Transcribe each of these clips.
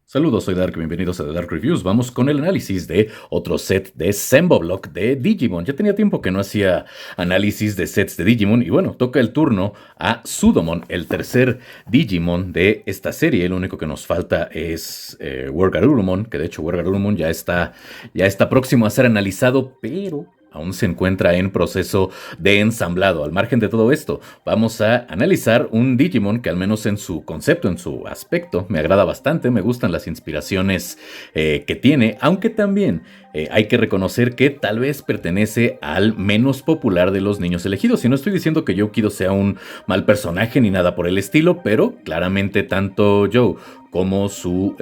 Saludos, soy Dark, bienvenidos a The Dark Reviews. Vamos con el análisis de otro set de Semboblock de Digimon. Ya tenía tiempo que no hacía análisis de sets de Digimon y bueno, toca el turno a Sudomon, el tercer Digimon de esta serie. El único que nos falta es Wargarurumon, que de hecho Wargarurumon ya está próximo a ser analizado, pero aún se encuentra en proceso de ensamblado. Al margen de todo esto, vamos a analizar un Digimon que al menos en su concepto, en su aspecto, me agrada bastante, me gustan las inspiraciones que tiene, aunque también hay que reconocer que tal vez pertenece al menos popular de los niños elegidos. Y no estoy diciendo que Joe sea un mal personaje ni nada por el estilo, pero claramente tanto Joe como su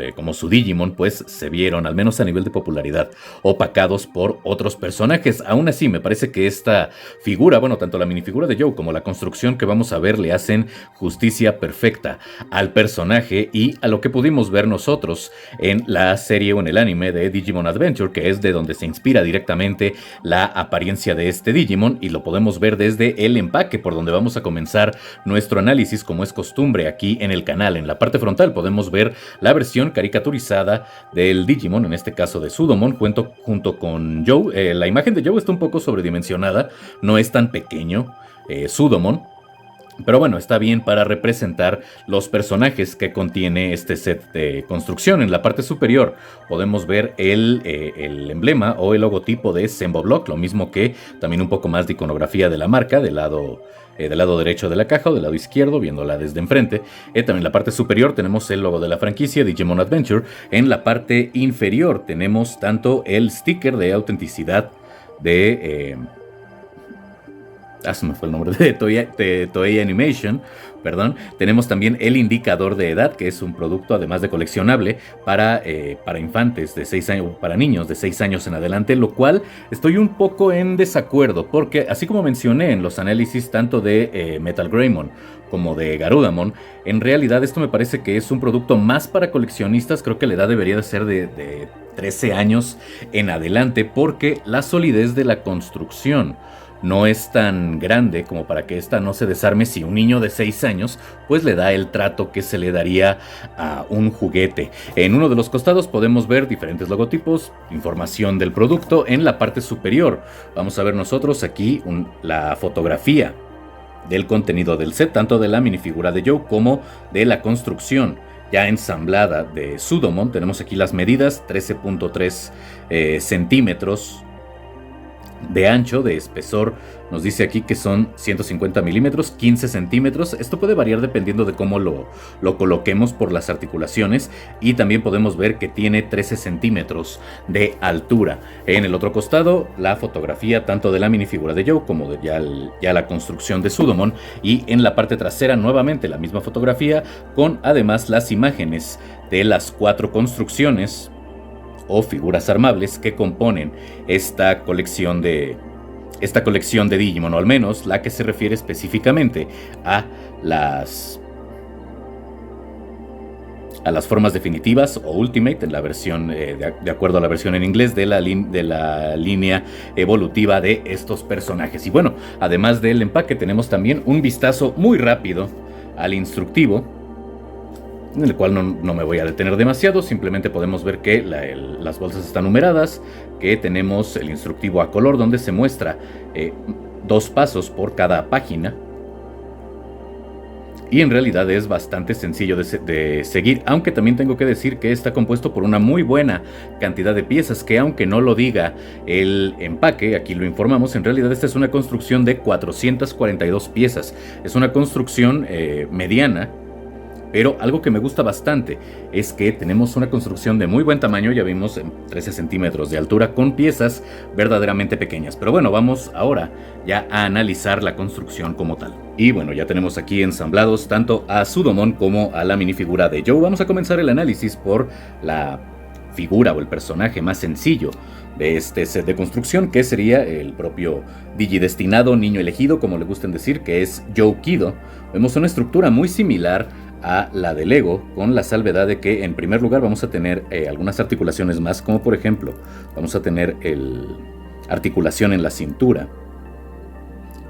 Digimon, pues se vieron, al menos a nivel de popularidad, opacados por otros personajes. Aún así, me parece que esta figura, bueno, tanto la minifigura de Joe como la construcción que vamos a ver le hacen justicia perfecta al personaje y a lo que pudimos ver nosotros en la serie o en el anime de Digimon Adventure, que es de donde se inspira directamente la apariencia de este Digimon, y lo podemos ver desde el empaque, por donde vamos a comenzar nuestro análisis, como es costumbre aquí en el canal. En la parte frontal podemos ver la versión caricaturizada del Digimon, en este caso de Sudomon, junto con Joe. La imagen de Joe está un poco sobredimensionada, no es tan pequeño Sudomon, pero bueno, está bien para representar los personajes que contiene este set de construcción. En la parte superior podemos ver el emblema o el logotipo de Semboblock, lo mismo que también un poco más de iconografía de la marca del lado derecho de la caja o del lado izquierdo, viéndola desde enfrente. También en la parte superior tenemos el logo de la franquicia Digimon Adventure. En la parte inferior tenemos tanto el sticker de autenticidad de... se me fue el nombre de Toei Animation, perdón. Tenemos también el indicador de edad, que es un producto además de coleccionable para infantes de 6 años, para niños de 6 años en adelante, lo cual estoy un poco en desacuerdo, porque así como mencioné en los análisis tanto de Metal Greymon como de Garudamon, en realidad esto me parece que es un producto más para coleccionistas. Creo que la edad debería de ser de 13 años en adelante, porque la solidez de la construcción no es tan grande como para que esta no se desarme si un niño de 6 años pues le da el trato que se le daría a un juguete. En uno de los costados podemos ver diferentes logotipos, información del producto. En la parte superior vamos a ver nosotros aquí la fotografía del contenido del set, tanto de la minifigura de Joe como de la construcción ya ensamblada de Sudomon. Tenemos aquí las medidas: 13.3 centímetros de ancho, de espesor nos dice aquí que son 150 milímetros, 15 centímetros. Esto puede variar dependiendo de cómo lo coloquemos por las articulaciones, y también podemos ver que tiene 13 centímetros de altura. En el otro costado, la fotografía tanto de la minifigura de Joe como de ya la construcción de Sudomon, y en la parte trasera nuevamente la misma fotografía con además las imágenes de las 4 construcciones o figuras armables que componen esta colección de Digimon, o al menos la que se refiere específicamente a las formas definitivas o Ultimate, en la versión de acuerdo a la versión en inglés de la línea evolutiva de estos personajes. Y bueno, además del empaque tenemos también un vistazo muy rápido al instructivo, en el cual no me voy a detener demasiado. Simplemente podemos ver que las bolsas están numeradas, que tenemos el instructivo a color donde se muestra 2 pasos por cada página, y en realidad es bastante sencillo de seguir, aunque también tengo que decir que está compuesto por una muy buena cantidad de piezas, que aunque no lo diga el empaque, aquí lo informamos, en realidad esta es una construcción de 442 piezas. Es una construcción mediana, pero algo que me gusta bastante es que tenemos una construcción de muy buen tamaño. Ya vimos 13 centímetros de altura con piezas verdaderamente pequeñas. Pero bueno, vamos ahora ya a analizar la construcción como tal. Y bueno, ya tenemos aquí ensamblados tanto a Sudomon como a la minifigura de Joe. Vamos a comenzar el análisis por la figura o el personaje más sencillo de este set de construcción, que sería el propio digidestinado niño elegido, como le gusten decir, que es Joe Kido. Vemos una estructura muy similar a la de Lego, con la salvedad de que en primer lugar vamos a tener algunas articulaciones más, como por ejemplo vamos a tener articulación en la cintura,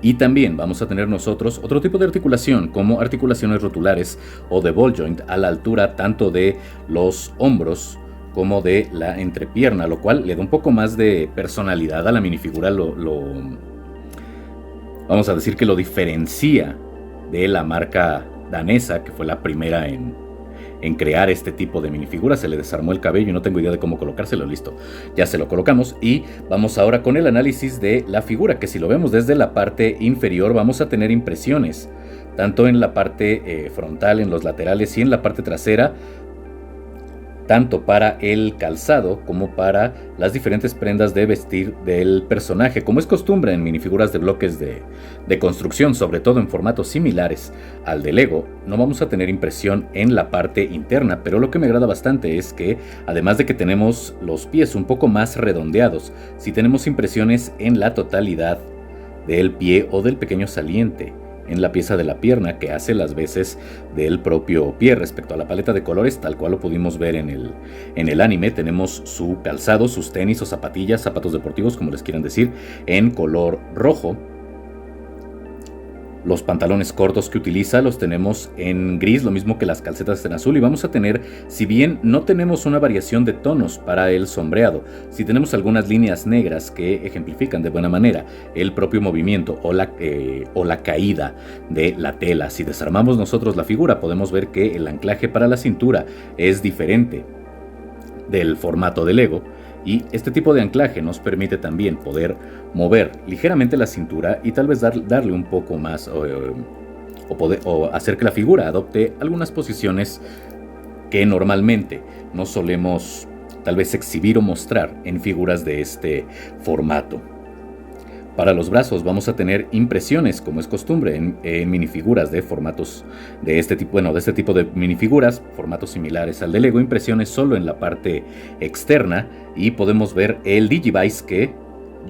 Y también vamos a tener nosotros otro tipo de articulación, como articulaciones rotulares o de ball joint a la altura tanto de los hombros como de la entrepierna, lo cual le da un poco más de personalidad a la minifigura, vamos a decir que lo diferencia de la marca danesa, que fue la primera en crear este tipo de minifigura. Se le desarmó el cabello y no tengo idea de cómo colocárselo. Listo, ya se lo colocamos y vamos ahora con el análisis de la figura, que si lo vemos desde la parte inferior vamos a tener impresiones tanto en la parte frontal, en los laterales y en la parte trasera, tanto para el calzado como para las diferentes prendas de vestir del personaje. Como es costumbre en minifiguras de bloques de construcción, sobre todo en formatos similares al de Lego, no vamos a tener impresión en la parte interna, pero lo que me agrada bastante es que, además de que tenemos los pies un poco más redondeados, sí tenemos impresiones en la totalidad del pie o del pequeño saliente en la pieza de la pierna, que hace las veces del propio pie. Respecto a la paleta de colores, tal cual lo pudimos ver en el anime, tenemos su calzado, sus tenis o zapatillas, zapatos deportivos, como les quieran decir, en color rojo. Los pantalones cortos que utiliza los tenemos en gris, lo mismo que las calcetas en azul, y vamos a tener, si bien no tenemos una variación de tonos para el sombreado, sí tenemos algunas líneas negras que ejemplifican de buena manera el propio movimiento o la caída de la tela. Si desarmamos nosotros la figura, podemos ver que el anclaje para la cintura es diferente del formato de Lego. Y este tipo de anclaje nos permite también poder mover ligeramente la cintura y tal vez darle un poco más o hacer que la figura adopte algunas posiciones que normalmente no solemos tal vez exhibir o mostrar en figuras de este formato. Para los brazos vamos a tener impresiones, como es costumbre en minifiguras de formatos de este tipo, de este tipo de minifiguras, formatos similares al de Lego, impresiones solo en la parte externa, y podemos ver el Digivice que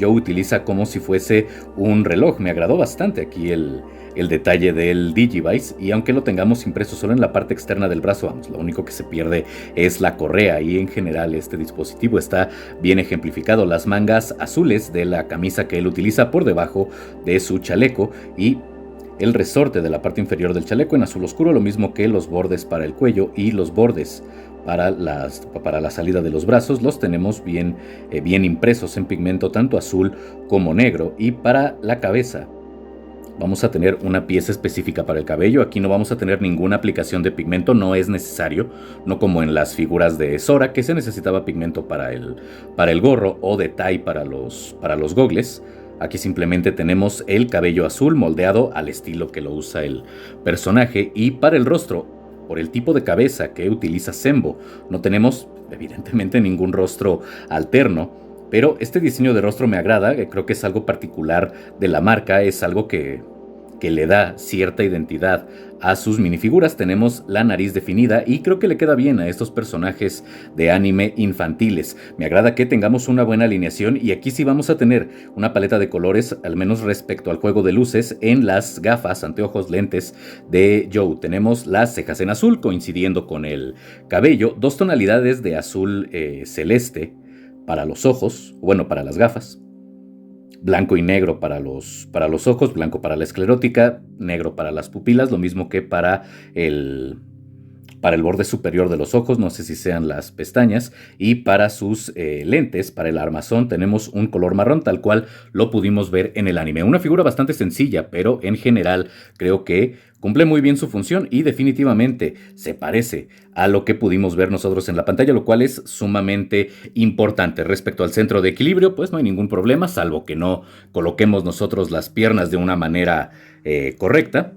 Joe utiliza como si fuese un reloj. Me agradó bastante aquí el detalle del Digivice, y aunque lo tengamos impreso solo en la parte externa del brazo, vamos, lo único que se pierde es la correa, y en general este dispositivo está bien ejemplificado. Las mangas azules de la camisa que él utiliza por debajo de su chaleco, y el resorte de la parte inferior del chaleco en azul oscuro, lo mismo que los bordes para el cuello y los bordes para la salida de los brazos, los tenemos bien impresos en pigmento tanto azul como negro. Y para la cabeza vamos a tener una pieza específica para el cabello. Aquí no vamos a tener ninguna aplicación de pigmento, no es necesario, no como en las figuras de Sora, que se necesitaba pigmento para el gorro, o de Tai para los gogles. Aquí simplemente tenemos el cabello azul moldeado al estilo que lo usa el personaje. Y para el rostro, por el tipo de cabeza que utiliza Sembo, no tenemos evidentemente ningún rostro alterno, pero este diseño de rostro me agrada. Creo que es algo particular de la marca, es algo que le da cierta identidad a sus minifiguras. Tenemos la nariz definida y creo que le queda bien a estos personajes de anime infantiles. Me agrada que tengamos una buena alineación, y aquí sí vamos a tener una paleta de colores, al menos respecto al juego de luces, en las gafas, anteojos, lentes de Joe. Tenemos las cejas en azul coincidiendo con el cabello, dos tonalidades de azul celeste para los ojos, bueno, para las gafas, blanco y negro para los ojos, blanco para la esclerótica, negro para las pupilas, lo mismo que para el borde superior de los ojos, no sé si sean las pestañas, y para sus lentes, para el armazón, tenemos un color marrón, tal cual lo pudimos ver en el anime. Una figura bastante sencilla, pero en general creo que cumple muy bien su función y definitivamente se parece a lo que pudimos ver nosotros en la pantalla, lo cual es sumamente importante. Respecto al centro de equilibrio, pues no hay ningún problema, salvo que no coloquemos nosotros las piernas de una manera correcta.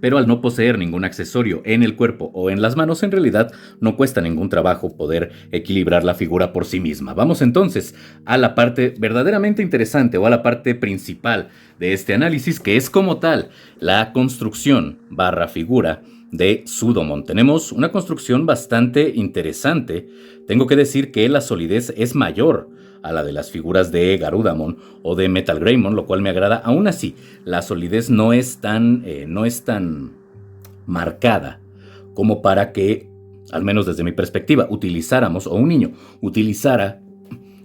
Pero al no poseer ningún accesorio en el cuerpo o en las manos, en realidad no cuesta ningún trabajo poder equilibrar la figura por sí misma. Vamos entonces a la parte verdaderamente interesante, o a la parte principal de este análisis, que es como tal la construcción / figura de Sudomon. Tenemos una construcción bastante interesante. Tengo que decir que la solidez es mayor a la de las figuras de Garudamon o de Metal Greymon, lo cual me agrada. Aún así, la solidez no es tan marcada como para que, al menos desde mi perspectiva, utilizáramos, o un niño utilizara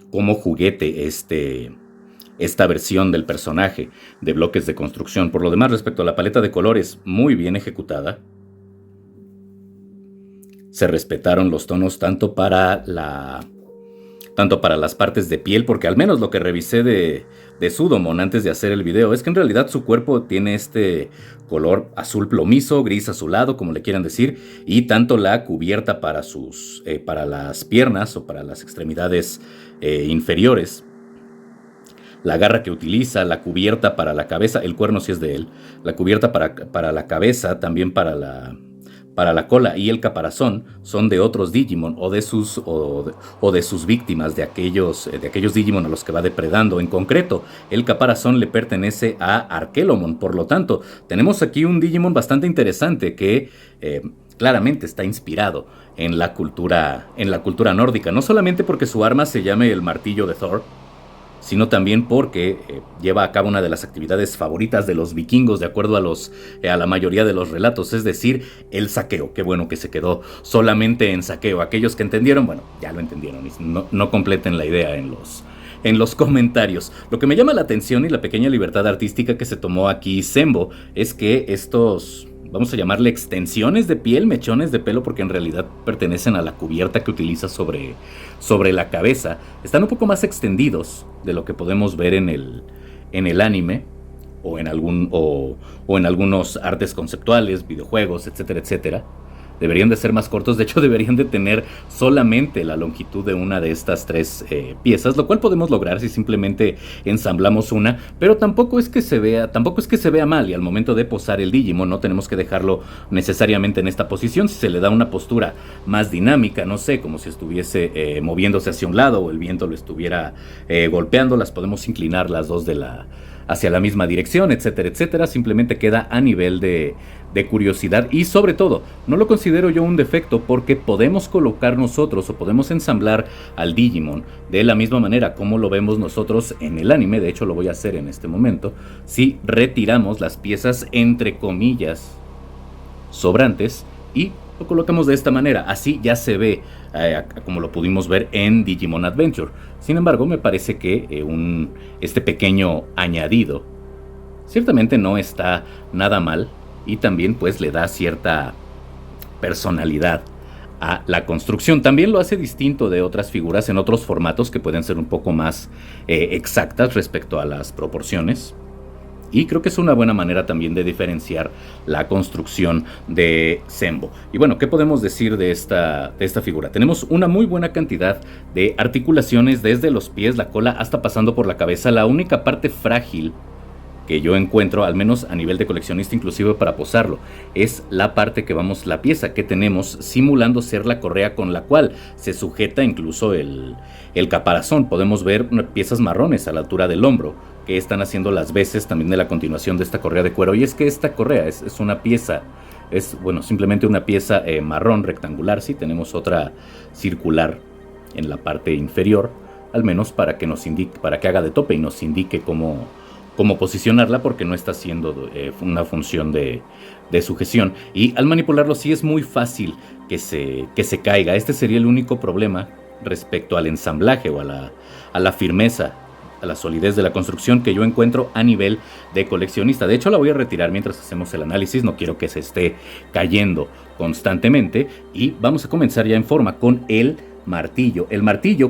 como juguete esta versión del personaje de bloques de construcción. Por lo demás, respecto a la paleta de colores, muy bien ejecutada. Se respetaron los tonos tanto para las partes de piel, porque al menos lo que revisé de Sudomon antes de hacer el video es que en realidad su cuerpo tiene este color azul plomizo, gris azulado, como le quieran decir, y tanto la cubierta para las piernas o para las extremidades inferiores, la garra que utiliza, la cubierta para la cabeza, el cuerno sí es de él, la cubierta para la cabeza, también para la cola y el caparazón son de otros Digimon o de sus víctimas, de aquellos Digimon a los que va depredando. En concreto, el caparazón le pertenece a Arkelomon. Por lo tanto, tenemos aquí un Digimon bastante interesante que claramente está inspirado en la cultura nórdica. No solamente porque su arma se llame el martillo de Thor, sino también porque lleva a cabo una de las actividades favoritas de los vikingos, de acuerdo a la mayoría de los relatos, es decir, el saqueo. Qué bueno que se quedó solamente en saqueo. Aquellos que entendieron, bueno, ya lo entendieron, y no completen la idea en los comentarios. Lo que me llama la atención y la pequeña libertad artística que se tomó aquí Sembo es que estos, vamos a llamarle extensiones de piel, mechones de pelo, porque en realidad pertenecen a la cubierta que utiliza sobre la cabeza, están un poco más extendidos de lo que podemos ver en el anime o en algunos artes conceptuales, videojuegos, etcétera, etcétera. Deberían de ser más cortos, de hecho deberían de tener solamente la longitud de una de estas 3 piezas, lo cual podemos lograr si simplemente ensamblamos una, pero tampoco es que se vea mal, y al momento de posar el Digimon no tenemos que dejarlo necesariamente en esta posición. Si se le da una postura más dinámica, no sé, como si estuviese moviéndose hacia un lado o el viento lo estuviera golpeando, las podemos inclinar las dos hacia la misma dirección, etcétera, etcétera. Simplemente queda a nivel de curiosidad, y sobre todo, no lo considero yo un defecto porque podemos colocar nosotros o podemos ensamblar al Digimon de la misma manera como lo vemos nosotros en el anime. De hecho, lo voy a hacer en este momento. Si retiramos las piezas entre comillas sobrantes y lo colocamos de esta manera, así ya se ve como lo pudimos ver en Digimon Adventure. Sin embargo, me parece que este pequeño añadido ciertamente no está nada mal, y también pues le da cierta personalidad a la construcción. También lo hace distinto de otras figuras en otros formatos que pueden ser un poco más exactas respecto a las proporciones. Y creo que es una buena manera también de diferenciar la construcción de Sembo. Y bueno, ¿qué podemos decir de esta figura? Tenemos una muy buena cantidad de articulaciones desde los pies, la cola, hasta pasando por la cabeza. La única parte frágil que yo encuentro, al menos a nivel de coleccionista, inclusive para posarlo, es la pieza que tenemos simulando ser la correa con la cual se sujeta incluso el caparazón. Podemos ver piezas marrones a la altura del hombro que están haciendo las veces también de la continuación de esta correa de cuero, y es que esta correa es una pieza, simplemente una pieza marrón rectangular. Sí, tenemos otra circular en la parte inferior, al menos para que haga de tope y nos indique cómo posicionarla, porque no está haciendo una función de sujeción, y al manipularlo sí es muy fácil que se caiga. Este sería el único problema respecto al ensamblaje o a la firmeza, a la solidez de la construcción que yo encuentro a nivel de coleccionista. De hecho, la voy a retirar mientras hacemos el análisis, no quiero que se esté cayendo constantemente, y vamos a comenzar ya en forma con el martillo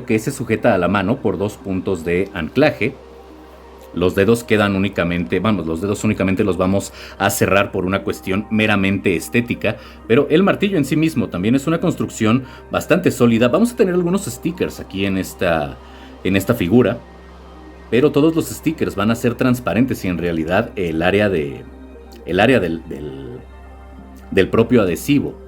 que se sujeta a la mano por 2 puntos de anclaje. Los dedos únicamente los vamos a cerrar por una cuestión meramente estética, pero el martillo en sí mismo también es una construcción bastante sólida. Vamos a tener algunos stickers aquí en esta figura, pero todos los stickers van a ser transparentes, y en realidad el área del propio adhesivo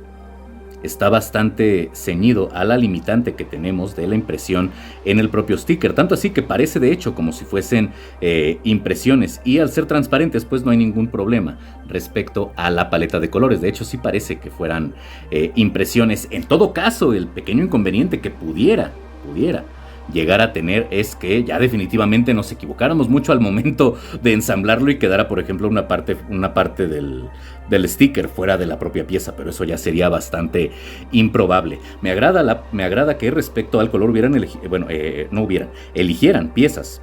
está bastante ceñido a la limitante que tenemos de la impresión en el propio sticker, tanto así que parece de hecho como si fuesen impresiones, y al ser transparentes pues no hay ningún problema respecto a la paleta de colores. De hecho sí parece que fueran impresiones. En todo caso, el pequeño inconveniente que pudiera llegar a tener es que ya definitivamente nos equivocáramos mucho al momento de ensamblarlo y quedara, por ejemplo, una parte del sticker fuera de la propia pieza, pero eso ya sería bastante improbable. Me agrada que respecto al color eligieran piezas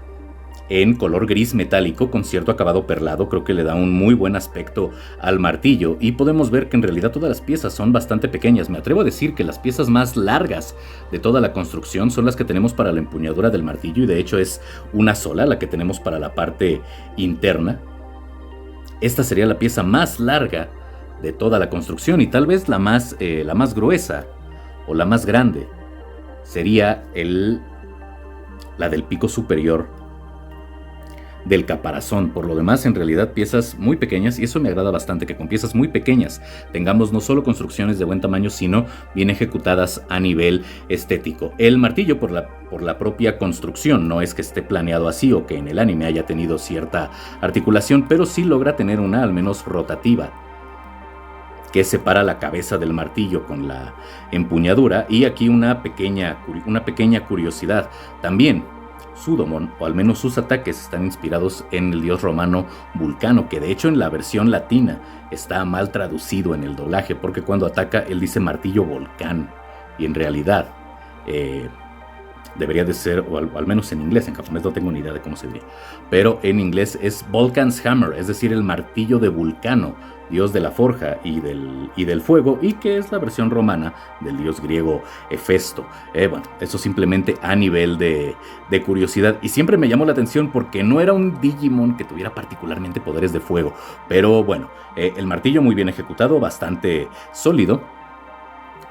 en color gris metálico con cierto acabado perlado. Creo que le da un muy buen aspecto al martillo y podemos ver que en realidad todas las piezas son bastante pequeñas. Me atrevo a decir que las piezas más largas de toda la construcción son las que tenemos para la empuñadura del martillo, y de hecho es una sola la que tenemos para la parte interna. Esta sería la pieza más larga de toda la construcción y tal vez la más gruesa o la más grande sería la del pico superior del caparazón. Por lo demás, en realidad piezas muy pequeñas, y eso me agrada bastante, que con piezas muy pequeñas tengamos no solo construcciones de buen tamaño, sino bien ejecutadas a nivel estético. El martillo, por la propia construcción, no es que esté planeado así o que en el anime haya tenido cierta articulación, pero sí logra tener una al menos rotativa que separa la cabeza del martillo con la empuñadura. Y aquí una pequeña curiosidad también. Sudomon, o al menos sus ataques, están inspirados en el dios romano Vulcano, que de hecho en la versión latina está mal traducido en el doblaje, porque cuando ataca él dice martillo volcán, y en realidad debería de ser, o al menos en inglés, en japonés no tengo ni idea de cómo se diría, pero en inglés es Vulcan's Hammer, es decir, el martillo de Vulcano, dios de la forja y del fuego, y que es la versión romana del dios griego Hefesto. Bueno, eso simplemente a nivel de curiosidad, y siempre me llamó la atención porque no era un Digimon que tuviera particularmente poderes de fuego, pero bueno, el martillo muy bien ejecutado, bastante sólido.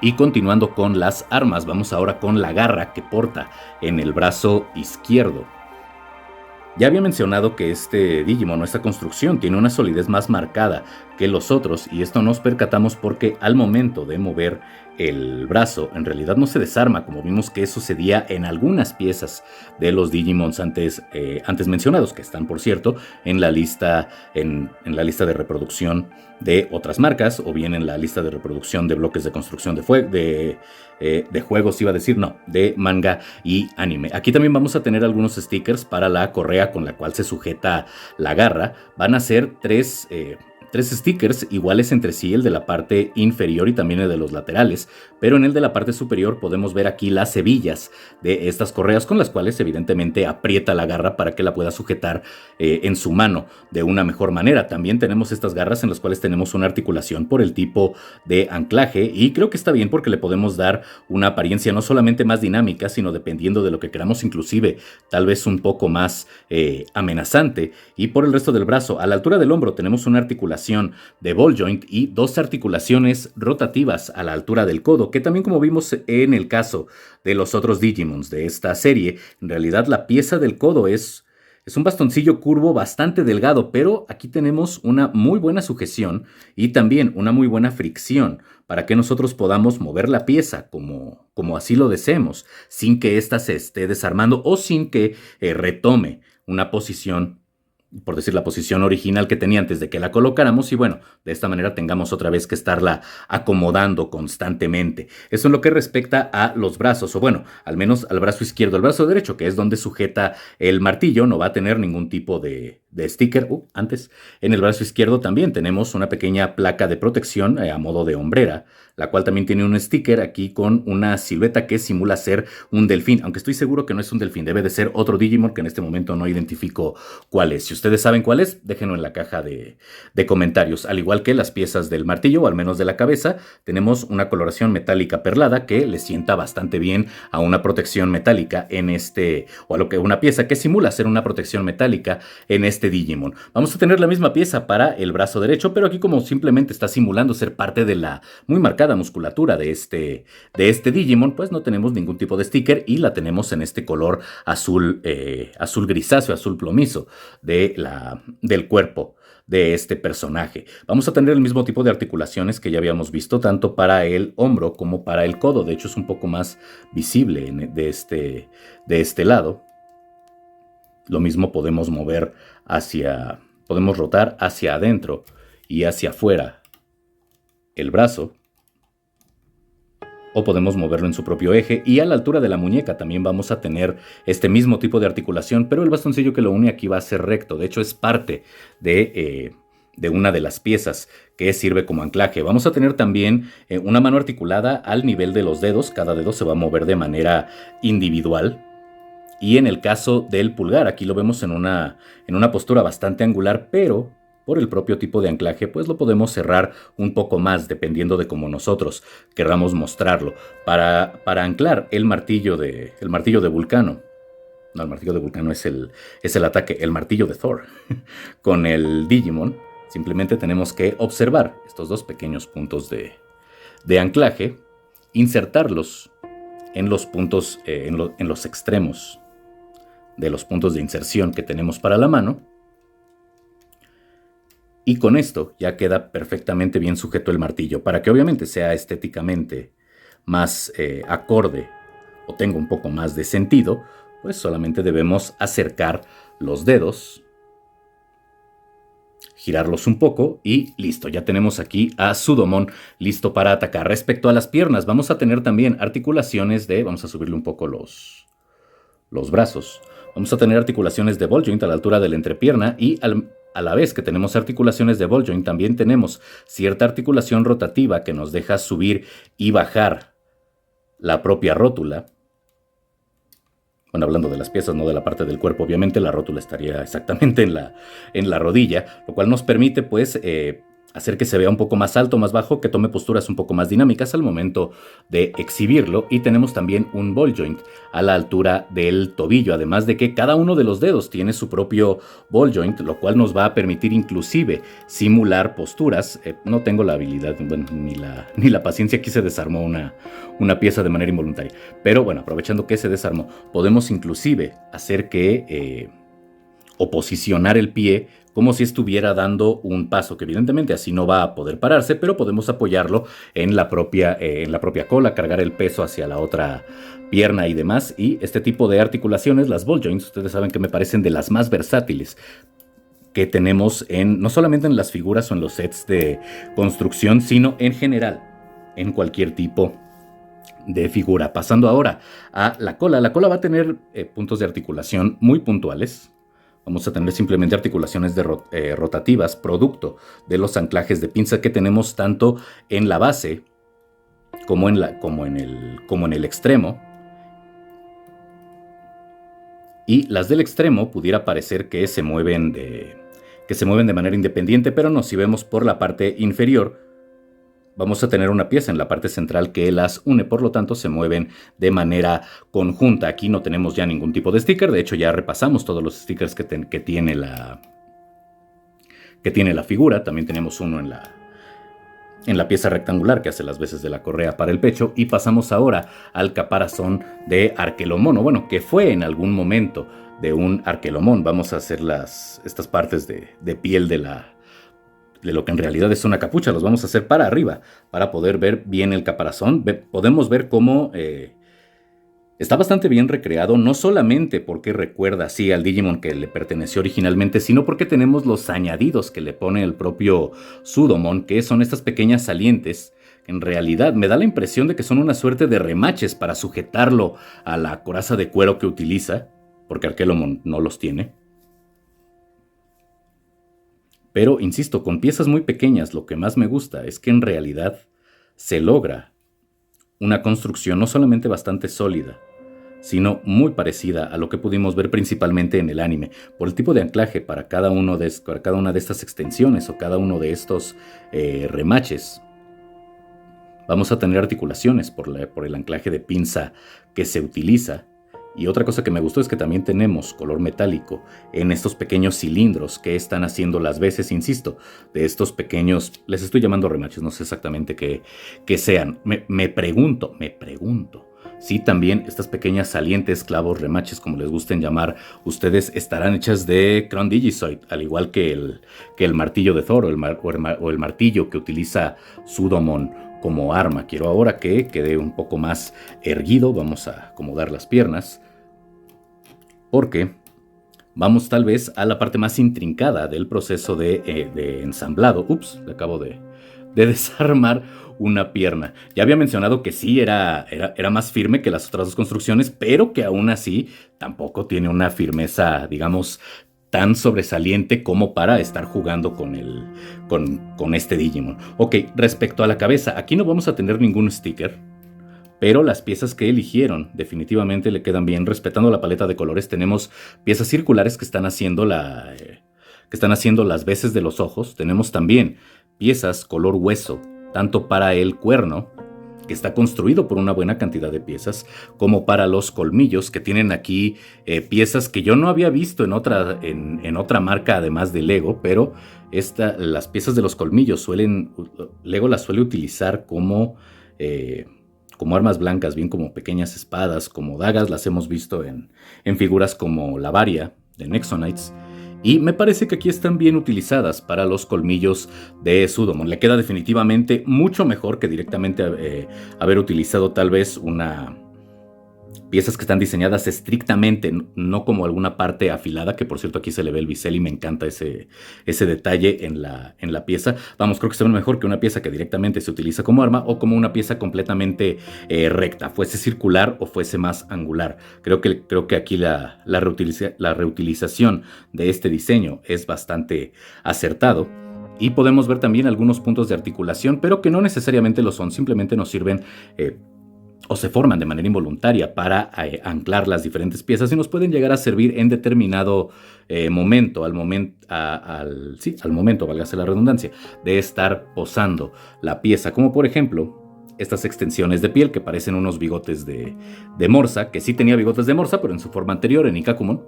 Y continuando con las armas, vamos ahora con la garra que porta en el brazo izquierdo. Ya había mencionado que este Digimon o esta construcción tiene una solidez más marcada que los otros, y esto nos percatamos porque al momento de mover el brazo en realidad no se desarma, como vimos que sucedía en algunas piezas de los Digimons antes mencionados, que están por cierto en la lista de reproducción de otras marcas, o bien en la lista de reproducción de bloques de construcción de juegos, de manga y anime. Aquí también vamos a tener algunos stickers para la correa con la cual se sujeta la garra. Van a ser tres stickers iguales entre sí, el de la parte inferior y también el de los laterales, pero en el de la parte superior podemos ver aquí las hebillas de estas correas, con las cuales evidentemente aprieta la garra para que la pueda sujetar en su mano de una mejor manera. También tenemos estas garras en las cuales tenemos una articulación por el tipo de anclaje, y creo que está bien porque le podemos dar una apariencia no solamente más dinámica, sino, dependiendo de lo que queramos, inclusive tal vez un poco más amenazante. Y por el resto del brazo, a la altura del hombro, tenemos una articulación de ball joint y dos articulaciones rotativas a la altura del codo, que también, como vimos en el caso de los otros Digimons de esta serie, en realidad la pieza del codo es un bastoncillo curvo bastante delgado, pero aquí tenemos una muy buena sujeción y también una muy buena fricción para que nosotros podamos mover la pieza como así lo deseemos, sin que ésta se esté desarmando o sin que retome una posición, por decir, la posición original que tenía antes de que la colocáramos, y bueno, de esta manera tengamos otra vez que estarla acomodando constantemente. Eso en lo que respecta a los brazos, o bueno, al menos al brazo izquierdo. El brazo derecho, que es donde sujeta el martillo, no va a tener ningún tipo de sticker. Antes, en el brazo izquierdo también tenemos una pequeña placa de protección a modo de hombrera, la cual también tiene un sticker aquí con una silueta que simula ser un delfín, aunque estoy seguro que no es un delfín, debe de ser otro Digimon que en este momento no identifico cuál es. Si ustedes saben cuál es, déjenlo en la caja de comentarios. Al igual que las piezas del martillo, o al menos de la cabeza, tenemos una coloración metálica perlada que le sienta bastante bien a una protección metálica o a lo que una pieza que simula ser una protección metálica en este Digimon. Vamos a tener la misma pieza para el brazo derecho, pero aquí, como simplemente está simulando ser parte de la muy marcada musculatura de este Digimon, pues no tenemos ningún tipo de sticker y la tenemos en este color azul grisáceo, azul plomizo del cuerpo de este personaje. Vamos a tener el mismo tipo de articulaciones que ya habíamos visto, tanto para el hombro como para el codo. De hecho, es un poco más visible de este lado. Lo mismo podemos podemos rotar hacia adentro y hacia afuera el brazo, o podemos moverlo en su propio eje, y a la altura de la muñeca también vamos a tener este mismo tipo de articulación, pero el bastoncillo que lo une aquí va a ser recto. De hecho, es parte de una de las piezas que sirve como anclaje. Vamos a tener también una mano articulada al nivel de los dedos. Cada dedo se va a mover de manera individual, Y en el caso del pulgar, aquí lo vemos en una postura bastante angular, pero por el propio tipo de anclaje, pues lo podemos cerrar un poco más, dependiendo de cómo nosotros querramos mostrarlo. Para anclar el martillo de Vulcano, no, el martillo de Vulcano es el ataque, el martillo de Thor, con el Digimon, simplemente tenemos que observar estos dos pequeños puntos de anclaje, insertarlos en los puntos, en los extremos de los puntos de inserción que tenemos para la mano. Y con esto ya queda perfectamente bien sujeto el martillo, para que obviamente sea estéticamente más acorde o tenga un poco más de sentido, pues solamente debemos acercar los dedos, girarlos un poco y listo, ya tenemos aquí a Sudomon listo para atacar. Respecto a las piernas, vamos a tener también articulaciones vamos a subirle un poco los brazos. Vamos a tener articulaciones de ball joint a la altura de la entrepierna y a la vez que tenemos articulaciones de ball joint, también tenemos cierta articulación rotativa que nos deja subir y bajar la propia rótula. Bueno, hablando de las piezas, no de la parte del cuerpo, obviamente la rótula estaría exactamente en la rodilla, lo cual nos permite pues hacer que se vea un poco más alto, más bajo, que tome posturas un poco más dinámicas al momento de exhibirlo. Y tenemos también un ball joint a la altura del tobillo, además de que cada uno de los dedos tiene su propio ball joint, lo cual nos va a permitir inclusive simular posturas. No tengo la habilidad, bueno, ni la paciencia, aquí se desarmó una pieza de manera involuntaria, pero bueno, aprovechando que se desarmó, podemos inclusive hacer que o posicionar el pie como si estuviera dando un paso, que evidentemente así no va a poder pararse, pero podemos apoyarlo en la propia cola, cargar el peso hacia la otra pierna y demás. Y este tipo de articulaciones, las ball joints, ustedes saben que me parecen de las más versátiles que tenemos no solamente en las figuras o en los sets de construcción, sino en general, en cualquier tipo de figura. Pasando ahora a la cola. La cola va a tener puntos de articulación muy puntuales. Vamos a tener simplemente articulaciones rotativas, producto de los anclajes de pinza que tenemos tanto en la base como en el extremo. Y las del extremo pudiera parecer que se mueven de manera independiente, pero no, si vemos por la parte inferior, vamos a tener una pieza en la parte central que las une, por lo tanto se mueven de manera conjunta. Aquí no tenemos ya ningún tipo de sticker, de hecho ya repasamos todos los stickers que tiene la figura. También tenemos uno en la pieza rectangular que hace las veces de la correa para el pecho. Y pasamos ahora al caparazón de Arkelomon, bueno, que fue en algún momento de un Arkelomon. Vamos a hacer estas partes de piel de lo que en realidad es una capucha, los vamos a hacer para arriba, para poder ver bien el caparazón. Podemos ver cómo está bastante bien recreado, no solamente porque recuerda así al Digimon que le perteneció originalmente, sino porque tenemos los añadidos que le pone el propio Sudomon, que son estas pequeñas salientes. En realidad me da la impresión de que son una suerte de remaches para sujetarlo a la coraza de cuero que utiliza, porque Arkelomon no los tiene. Pero, insisto, con piezas muy pequeñas, lo que más me gusta es que en realidad se logra una construcción no solamente bastante sólida, sino muy parecida a lo que pudimos ver principalmente en el anime, por el tipo de anclaje para cada una de estas extensiones o cada uno de estos remaches. Vamos a tener articulaciones por el anclaje de pinza que se utiliza. Y otra cosa que me gustó es que también tenemos color metálico en estos pequeños cilindros que están haciendo las veces, insisto, de estos pequeños, les estoy llamando remaches, no sé exactamente qué sean. Me pregunto si también estas pequeñas salientes, clavos, remaches, como les gusten llamar ustedes, estarán hechas de Crown Digizoid, al igual que el martillo de Thor o el martillo que utiliza Sudomon como arma. Quiero ahora que quede un poco más erguido, vamos a acomodar las piernas, porque vamos tal vez a la parte más intrincada del proceso de ensamblado. Ups, le acabo de desarmar una pierna. Ya había mencionado que sí era más firme que las otras dos construcciones, pero que aún así tampoco tiene una firmeza, digamos, tan sobresaliente como para estar jugando con este Digimon. Ok, respecto a la cabeza, aquí no vamos a tener ningún sticker, pero las piezas que eligieron definitivamente le quedan bien. Respetando la paleta de colores, tenemos piezas circulares que están haciendo las veces de los ojos. Tenemos también piezas color hueso, tanto para el cuerno, que está construido por una buena cantidad de piezas, como para los colmillos, que tienen aquí piezas que yo no había visto en otra marca además de Lego, pero las piezas de los colmillos Lego las suele utilizar como armas blancas, bien como pequeñas espadas, como dagas. Las hemos visto en figuras como la Varia de Nexonites. Y me parece que aquí están bien utilizadas para los colmillos de Sudomon. Le queda definitivamente mucho mejor que directamente haber utilizado tal vez piezas que están diseñadas estrictamente, no como alguna parte afilada, que por cierto aquí se le ve el bisel y me encanta ese detalle en la pieza. Vamos, creo que se ve mejor que una pieza que directamente se utiliza como arma o como una pieza completamente recta, fuese circular o fuese más angular. Creo que aquí la reutilización de este diseño es bastante acertado. Y podemos ver también algunos puntos de articulación, pero que no necesariamente lo son, simplemente nos sirven o se forman de manera involuntaria para anclar las diferentes piezas y nos pueden llegar a servir en determinado momento, al momento, válgase la redundancia, de estar posando la pieza, como por ejemplo estas extensiones de piel que parecen unos bigotes de morsa, que sí tenía bigotes de morsa, pero en su forma anterior, en Ikkakumon.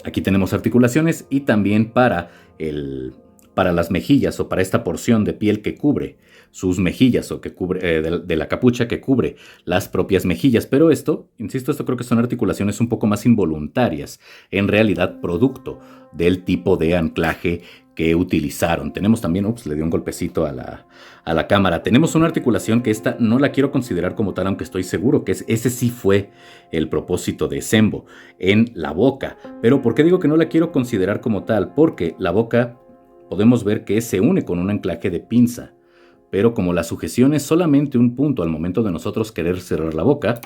Aquí tenemos articulaciones y también para las mejillas o para esta porción de piel que cubre sus mejillas o que cubre de la capucha que cubre las propias mejillas. Pero esto creo que son articulaciones un poco más involuntarias, en realidad producto del tipo de anclaje que utilizaron. Tenemos también, le dio un golpecito a la cámara. Tenemos una articulación que esta no la quiero considerar como tal, aunque estoy seguro que ese sí fue el propósito de Zenbo en la boca. Pero ¿por qué digo que no la quiero considerar como tal? Porque la boca podemos ver que se une con un anclaje de pinza, pero como la sujeción es solamente un punto al momento de nosotros querer cerrar la boca,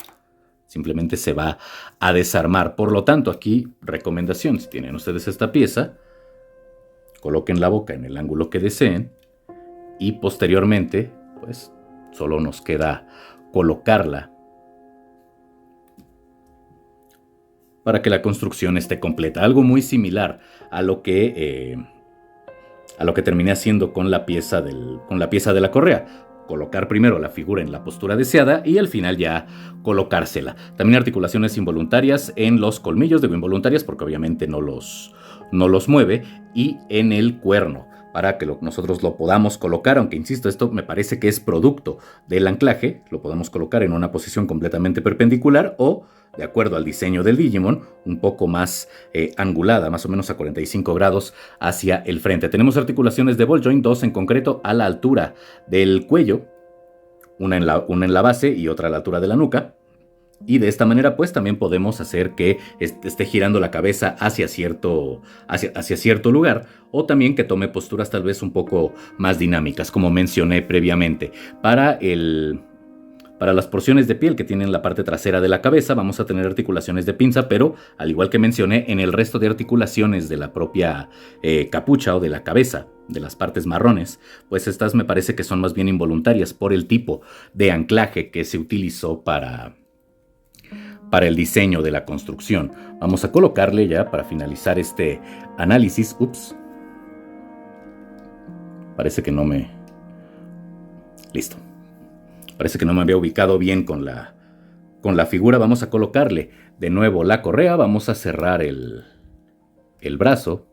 simplemente se va a desarmar. Por lo tanto, aquí, recomendación, si tienen ustedes esta pieza, coloquen la boca en el ángulo que deseen y posteriormente, pues, solo nos queda colocarla para que la construcción esté completa. Algo muy similar a lo que terminé haciendo con la pieza de la correa. Colocar primero la figura en la postura deseada y al final ya colocársela. También articulaciones involuntarias en los colmillos, digo involuntarias porque obviamente no los mueve, y en el cuerno, para que nosotros lo podamos colocar, aunque insisto, esto me parece que es producto del anclaje, lo podamos colocar en una posición completamente perpendicular o, de acuerdo al diseño del Digimon, un poco más angulada, más o menos a 45 grados hacia el frente. Tenemos articulaciones de ball joint, 2 en concreto a la altura del cuello, una en la base y otra a la altura de la nuca. Y de esta manera pues también podemos hacer que esté girando la cabeza hacia cierto lugar, o también que tome posturas tal vez un poco más dinámicas, como mencioné previamente. Para las porciones de piel que tienen la parte trasera de la cabeza vamos a tener articulaciones de pinza, pero al igual que mencioné, en el resto de articulaciones de la propia capucha o de la cabeza, de las partes marrones, pues estas me parece que son más bien involuntarias por el tipo de anclaje que se utilizó para el diseño de la construcción. Vamos a colocarle ya para finalizar este análisis. Parece que no me... Listo. Parece que no me había ubicado bien con la figura. Vamos a colocarle de nuevo la correa. Vamos a cerrar el brazo,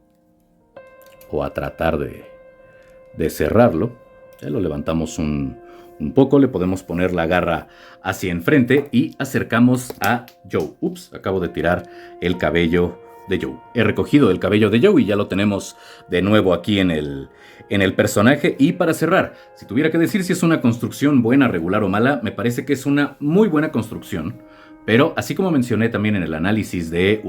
o a tratar de cerrarlo. Ya lo levantamos un poco, le podemos poner la garra hacia enfrente y acercamos a Joe. Acabo de tirar el cabello de Joe. He recogido el cabello de Joe y ya lo tenemos de nuevo aquí en el personaje. Y para cerrar, si tuviera que decir si es una construcción buena, regular o mala, me parece que es una muy buena construcción. Pero así como mencioné también en el análisis de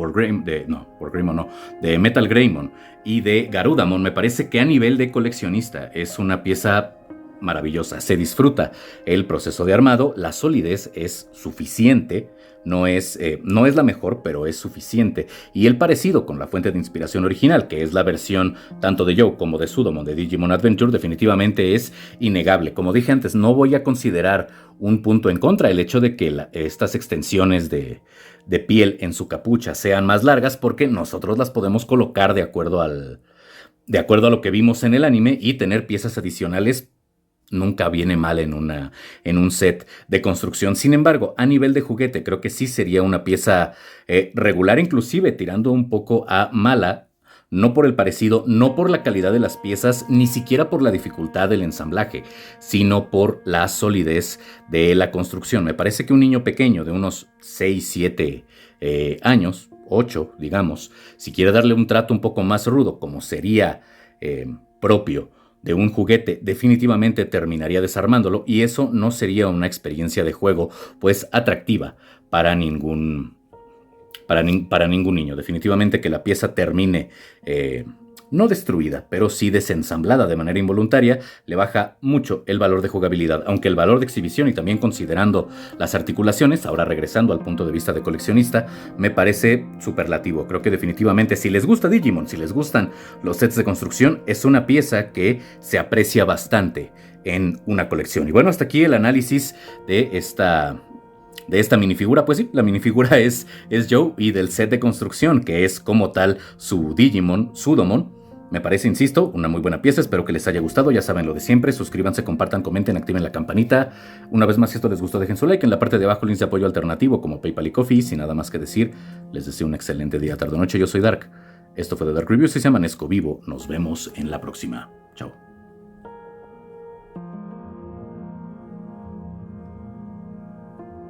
Metal Greymon y de Garudamon, me parece que a nivel de coleccionista es una pieza maravillosa. Se disfruta el proceso de armado, la solidez es suficiente, no es la mejor, pero es suficiente. Y el parecido con la fuente de inspiración original, que es la versión tanto de Joe como de Sudomon de Digimon Adventure, definitivamente es innegable. Como dije antes, no voy a considerar un punto en contra el hecho de que estas extensiones de piel en su capucha sean más largas, porque nosotros las podemos colocar de acuerdo a lo que vimos en el anime, y tener piezas adicionales nunca viene mal en un set de construcción. Sin embargo, a nivel de juguete, creo que sí sería una pieza regular, inclusive tirando un poco a mala, no por el parecido, no por la calidad de las piezas, ni siquiera por la dificultad del ensamblaje, sino por la solidez de la construcción. Me parece que un niño pequeño de unos 6, 7 años, 8, digamos, si quiere darle un trato un poco más rudo, como sería propio de un juguete, definitivamente terminaría desarmándolo, y eso no sería una experiencia de juego pues atractiva para ningún niño. Definitivamente que la pieza termine no destruida, pero sí desensamblada de manera involuntaria, le baja mucho el valor de jugabilidad, aunque el valor de exhibición, y también considerando las articulaciones, ahora regresando al punto de vista de coleccionista, me parece superlativo. Creo que definitivamente, si les gusta Digimon, si les gustan los sets de construcción, es una pieza que se aprecia bastante en una colección. Y bueno, hasta aquí el análisis de esta minifigura. Pues sí, la minifigura es Joe, y del set de construcción, que es como tal su Digimon, Sudomon. Me parece, insisto, una muy buena pieza. Espero que les haya gustado. Ya saben lo de siempre. Suscríbanse, compartan, comenten, activen la campanita. Una vez más, si esto les gustó, dejen su like. En la parte de abajo, links de apoyo alternativo como PayPal y Ko-fi. Sin nada más que decir, les deseo un excelente día, tarde o noche. Yo soy Dark. Esto fue The Dark Reviews y se amanezco vivo. Nos vemos en la próxima. Chao.